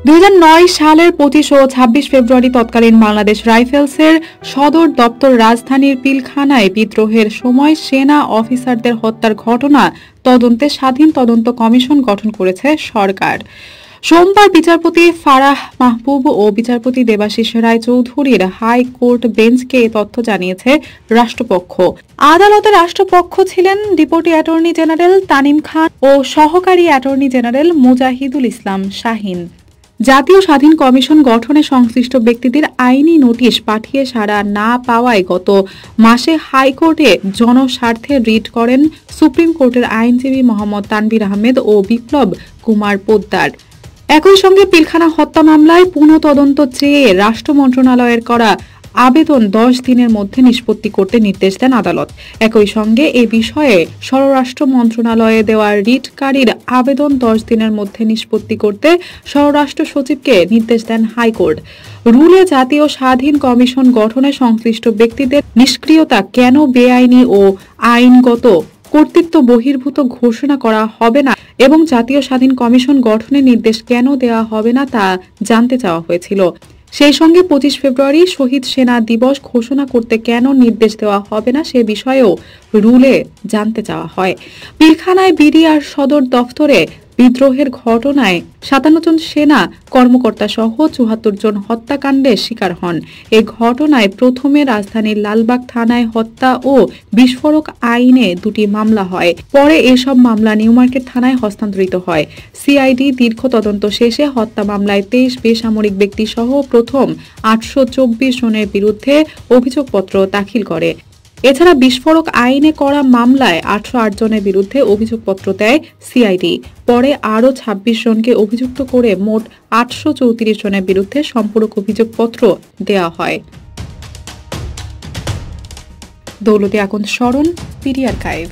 2009 সালের 25 ও 26 ফেব্রুয়ারি তৎকালীন বাংলাদেশ রাইফেলসের সদর দপ্তর রাজধানীর পিলখানায় বিদ্রোহের সময় সেনা অফিসারদের হত্যার ঘটনা তদন্তে স্বাধীন তদন্ত কমিশন গঠন করেছে সরকার। সোমবার বিচারপতি ফারাহ মাহবুব ও বিচারপতি দেবাশিস রায়চৌধুরীর হাইকোর্ট বেঞ্চকে এ তথ্য জানিয়েছে রাষ্ট্রপক্ষ। আদালতে রাষ্ট্রপক্ষ ছিলেন ডেপুটি অ্যাটর্নি জেনারেল তানিম খান ও সহকারী অ্যাটর্নি জেনারেল মুজাহিদুল ইসলাম শাহীন। জাতীয় স্বাধীন কমিশন গঠনে সংশ্লিষ্ট ব্যক্তিদের আইনি নোটিশ পাঠিয়ে সাড়া না পাওয়ায় গত মাসে হাইকোর্টে জনস্বার্থে রিট করেন সুপ্রিম কোর্টের আইনজীবী মোহাম্মদ তানভীর আহমেদ ও বিপ্লব কুমার পোদ্দার। একই সঙ্গে পিলখানা হত্যা মামলায় পুনঃ তদন্ত চেয়ে রাষ্ট্র মন্ত্রণালয়ের করা আবেদন 10 দিনের মধ্যে নিষ্পত্তি করতে নির্দেশ দেন আদালত। একই সঙ্গে এ বিষয়ে স্বরাষ্ট্র মন্ত্রণালয়ে দেওয়া রিটকারীর আবেদন 10 দিনের মধ্যে নিষ্পত্তি করতে স্বরাষ্ট্র সচিবকে নির্দেশ দেন হাইকোর্ট। রুলে জাতীয় স্বাধীন কমিশন গঠনে সংশ্লিষ্ট ব্যক্তিদের নিষ্ক্রিয়তা কেন বেআইনি ও আইনগত কর্তৃত্ব বহির্ভূত ঘোষণা করা হবে না এবং জাতীয় স্বাধীন কমিশন গঠনের নির্দেশ কেন দেওয়া হবে না তা জানতে চাওয়া হয়েছিল। সেই সঙ্গে 25 ফেব্রুয়ারি শহীদ সেনা দিবস ঘোষণা করতে কেন নির্দেশ দেওয়া হবে না সে বিষয়েও রুলে জানতে চাওয়া হয়। পিলখানায় বিডিআর সদর দফতরে বিদ্রোহের ঘটনায় 57 জন সেনা কর্মকর্তা সহ 74 জন হত্যাকাণ্ডের শিকার হন। এ ঘটনায় প্রথমে রাজধানীর লালবাগ থানায় হত্যা ও বিস্ফোরক আইনে 2টি মামলা হয়। পরে এসব মামলা নিউ মার্কেট থানায় হস্তান্তরিত হয়। সিআইডি দীর্ঘ তদন্ত শেষে হত্যা মামলায় 23 বেসামরিক ব্যক্তি সহ প্রথম 824 জনের বিরুদ্ধে অভিযোগপত্র দাখিল করে। এছাড়া বিস্ফোরক আইনে করা মামলায় 808 জনের বিরুদ্ধে অভিযোগপত্র দেয় সিআইডি। পরে আরও 26 জনকে অভিযুক্ত করে মোট 834 জনের বিরুদ্ধে সম্পূরক অভিযোগপত্র দেওয়া হয়। দৌলতে আকন্দ স্মরণ, পিডি আর্কাইভ।